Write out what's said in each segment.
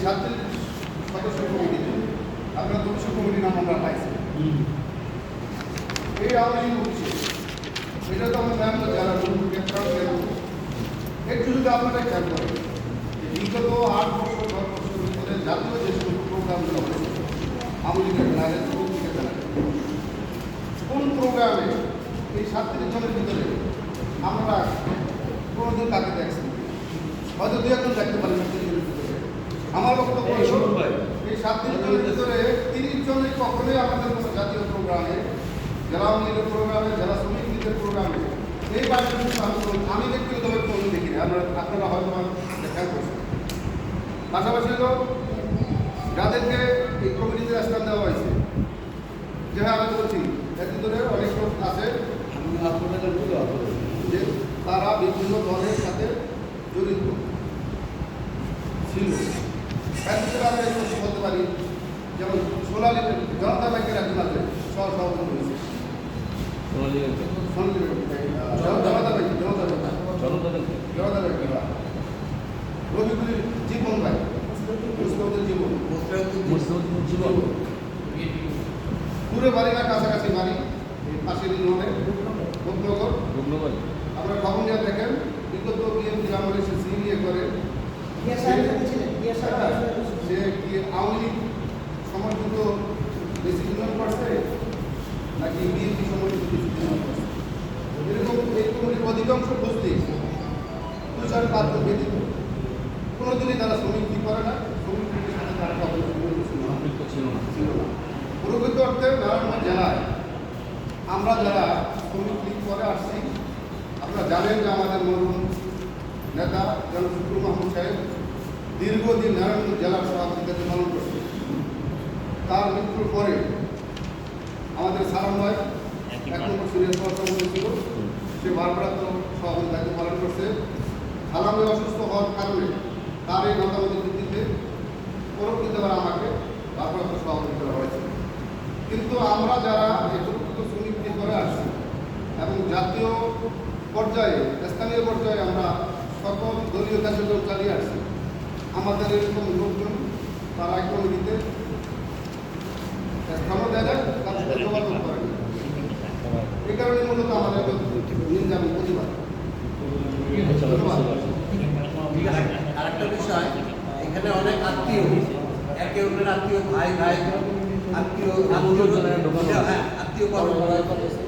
37 সদস্য কমিটিতে আপনার 200 কমিটির নাম আমরা পাইছি। এই আওয়ামী হচ্ছে এটা তো আমরা জানবো যারা একটু যদি আপনারা খেয়াল করেন বিগত 8 বছর 10 বছর ভিতরে জাতীয় যে সমস্ত প্রোগ্রামগুলো হয়েছে আওয়ামী লীগের বেলায় শ্রমিকের বেলায় কোন প্রোগ্রামে এই 37 জনের ভিতরে আমরা কোনোদিন তাকে দেখছি, হয়তো 2-1 দেখতে পারি 37 জনের ভিতরে। আমার বক্তব্য এই 37 জনের ভিতরে 30 জনের কখনোই আমাদের কোনো জাতীয় প্রোগ্রামে, জেলা আওয়ামী লীগের প্রোগ্রামে, জেলা শ্রমিক লীগের প্রোগ্রামে এই পার্টিগুলো আমি ব্যক্তিগতভাবে কোনো দেখি না, আপনারা হয়তো খেয়াল করছেন। পাশাপাশি হলো যাদেরকে এই কমিটিতে স্থান দেওয়া হয়েছে, যেভাবে আমি বলছি এর ভিতরে অনেক লোক আছে যে তারা বিভিন্ন দলের সাথে জড়িত ছিল। এর ভিতরে আমরা এই কথা বলতে পারি, যেমন সোনালী জনতা ব্যাংকের একজন আছে সহসভাপতি হয়েছে, রবিকুলির জীবন ভাই, মুসলিমদের জীবন পুরো বাড়ির কাছাকাছি বাড়ি, পাশের ইউনিয়নে রূপনগর। আপনারা খবর নিয়ে দেখেন বিগত বিএনপি আমলে সে সিএ করে, সে কি আওয়ামী লীগ সমর্থিত বেশি ইউনিয়ন করছে নাকি বিএনপি সমর্থিত বেশি ইউনিয়ন করছে, এরকম এই কমিটির অধিকাংশ বুঝতে তুষার পাত্র ব্যতীত কোনোদিনই তারা শ্রমিক কি করে না, শ্রমিকের সাথে তারা ছিল না। প্রকৃত অর্থে নারায়ণগঞ্জ জেলায় আমরা যারা শ্রমিক লীগ করে আসছি, আপনারা জানেন যে আমাদের মরহুম নেতা জনাব শুক্র মাহমুদ সাহেব দীর্ঘদিন নারায়ণগঞ্জ জেলার সভাপতি দায়িত্ব পালন করছে। তার মৃত্যুর পরে আমাদের সালাম ভাই 1 নম্বর সিরিয়াল সভাপতি ছিল, সে ভারপ্রাপ্ত সভাপতি দায়িত্ব পালন করছে। সালামে অসুস্থ হওয়ার কারণে তার এই মতামতের ভিত্তিতে পরবর্তীবার আমাকে ভারপ্রাপ্ত সভাপতি করা হয়েছে। কিন্তু আমরা যারা একত্রিত শ্রমিক করে আসছি এবং জাতীয় পর্যায়ে, স্থানীয় পর্যায়ে আমরা সকল দলীয় কার্যক্রম চালিয়ে আসছি, আমাদের এরকম লোকজন তারা এক কমিটিতে স্থানও দেয় না, তার সাথে যোগাযোগ করে না। এই কারণে মূলত আমাদের নিন্দা এবং প্রতিবাদ। আরেকটা বিষয়, এখানে অনেক আত্মীয়, একে অন্যের আত্মীয়, ভাই ভাই আত্মীয়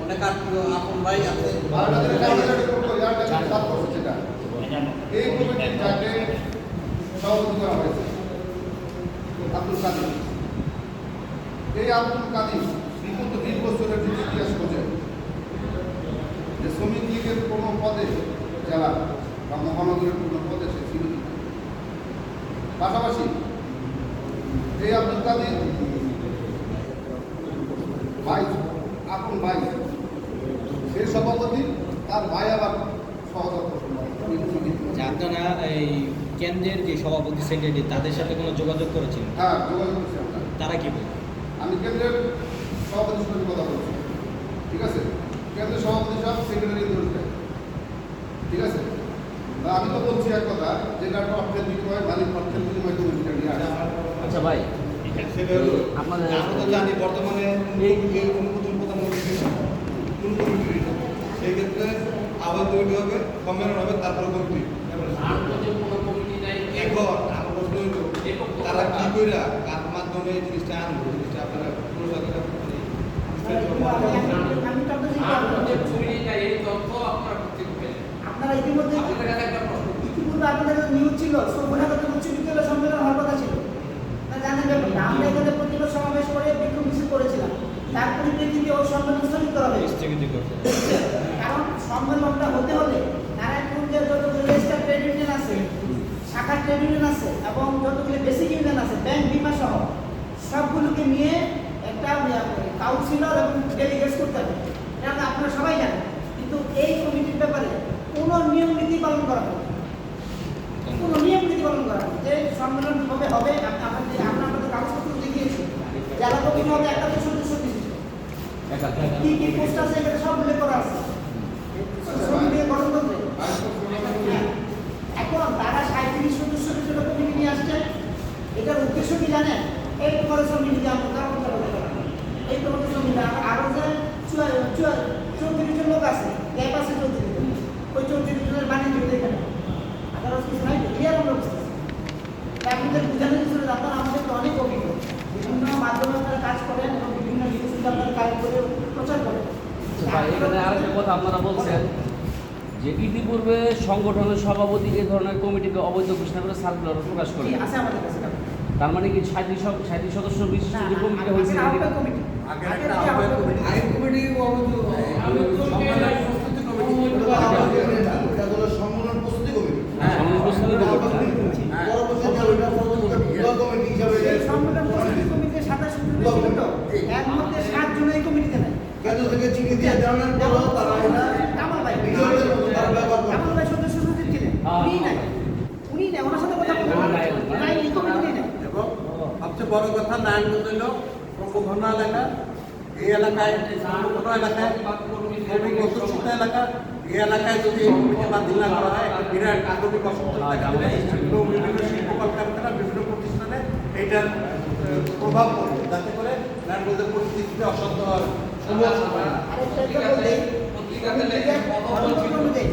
অনেক আত্মীয় আপন ভাই আছে। এই কমিটির যাকে সভাপতি করা হয়েছে আব্দুল কাদির, এই আব্দুল কাদির বিগত 20 বছরের যে ইতিহাস বোঝে যে শ্রমিক লীগের কোনো পদে জেলা বা মহানগরের কোনো পদে সে ছিল। পাশাপাশি এই আব্দুল কাদির ভাই, আপন ভাই, সে সভাপতি, তার ভাই আবার সহদপ্তর। আপনারা এই কেন্দ্রের যে সভাপতি সেক্রেটারি তাদের সাথে কোনো যোগাযোগ করেছেন? হ্যাঁ, যোগাযোগ করছি আমরা। তারা কি বলে? আমি কেন্দ্রের সভাপতির সঙ্গে কথা বলছি, ঠিক আছে? কেন্দ্রের সভাপতি সাহেব সেক্রেটারি দোষ দেয়, ঠিক আছে? তা আমি তো বলছি এক কথা, যেটা একটা অর্থের বিনিময়, মালিক অর্থের বিনিময় কমিটিটা নিয়ে আসে। আচ্ছা ভাই, আপনাদের আমরা তো জানি বর্তমানে এই অনুমোদন প্রধানমন্ত্রী কোন কমিটি, সেই ক্ষেত্রে আবার তৈরি হবে, সম্মেলন হবে, তারপরে কমিটি। এখন আমার প্রশ্ন হইল তারা কি করে কার মাধ্যমে এই জিনিসটা আনবো, জিনিসটা আপনারা আপনারা ইতিমধ্যে আপনাদের নিউজ ছিল সর্বভারত উচ্চ বিদ্যালয় সম্মেলন হওয়ার কথা ছিল, জানেন ব্যাপারটা। আমরা এখানে প্রতিবাদ সমাবেশ করে বিক্ষোভ মিছিল করেছিলাম, তার পরিপ্রেক্ষিতে ওই সম্মেলন স্থগিত করা হয়েছে। কারণ সম্মেলনটা হতে হলে নারায়ণগঞ্জের যতগুলো রেজিস্টার ট্রেড ইউনিয়ন আছে, শাখা ট্রেড ইউনিয়ন আছে এবং যতগুলো বেসিক ইউনিয়ন আছে, ব্যাংক বিমা সহ সবগুলোকে নিয়ে একটা কাউন্সিলর এবং ডেলিগেটস করতে হবে, এটা আপনারা সবাই জানেন। কিন্তু এই কমিটির ব্যাপারে কোনো নিয়ম নীতি পালন করা হবে, কোনো নিয়ম নীতি পালন করা হবে যে সম্মেলন কীভাবে হবে। আপনাদের কাগজপত্র দেখিয়েছি, জেলা কমিটি হবে 71 সদস্য বিশিষ্ট, কি কি পোস্ট আছে এখানে সব উল্লেখ করা আছে গঠনতন্ত্রে। এখন তারা 37 সদস্যের জন্য কমিটি নিয়ে আসছে, এটার জানেন? এই তোমার সমিতি আমরা কারণ করতে পারবো। এই তোমার সমিতি আরো যে 34 জন লোক আছে, গ্যাপ আছে 34 জন। ওই 34 জনের বাণিজ্য দেখে না। আদারস কিছু নাই, ক্লিয়ার আমরা বুঝতেছি। আপনাদের বুঝানোর কিছু না, আপনারা আমাদের তো অনেক অভিজ্ঞ। বিভিন্ন মাধ্যমে আপনারা কাজ করেন এবং বিভিন্ন নিউজে আপনারা কাজ করে প্রচার করেন। ভাই এখানে আরেকটা কথা আপনারা বলছেন যে ইতিপূর্বে সংগঠনের সভাপতি এই ধরনের কমিটিকে অবৈধ ঘোষণা করে সার্কুলার প্রকাশ করে। জি, আছে আমাদের কাছে। তার মানে কি 37 সদস্য বিশিষ্ট যে কমিটি হয়েছে আহ্বায়ক কমিটি। আগের কমিটি সম্মেলন প্রস্তুতি কমিটি এটা হলো সম্মেলন প্রস্তুতি কমিটি। সম্মেলন প্রস্তুতি কমিটি। পরবর্তীতে ওইটা কমিটি হিসাবে এই সম্মেলন প্রস্তুতি কমিটিতে 27 সদস্য ছিল তো, এর মধ্যে 7 জন এই কমিটিতে নাই। কেন্দ্র থেকে চিঠি দিয়ে জানার পরও তারা এটা কামাল ভাই নিজেদের মতো তারা ব্যবহার করে। কামাল ভাই সদস্য সচিব ছিলেন, উনিই নাই, ওনার সাথে কথা বলতে নাই, এই কমিটি নাই। এবং সবচেয়ে বড় কথা নারায়ণগঞ্জ হল প্রকোঘন এলাকা। এই এলাকায় কোনো এলাকায় খুবই অশিক্ষিত এলাকা। এই এলাকায় যদি এই কমিটি বাতিল না করা হয় একটা বিরাট আধুনিক অসন্তোষ দেখা দেবে এবং বিভিন্ন শিল্প কলকারখানা বিভিন্ন প্রতিষ্ঠানে এইটার প্রভাব পড়বে, যাতে করে নারায়ণগঞ্জের পরিস্থিতিতে অশান্ত হওয়ার সম্ভাবনা। আরেকটা বলতে এই কমিটির অনুযায়ী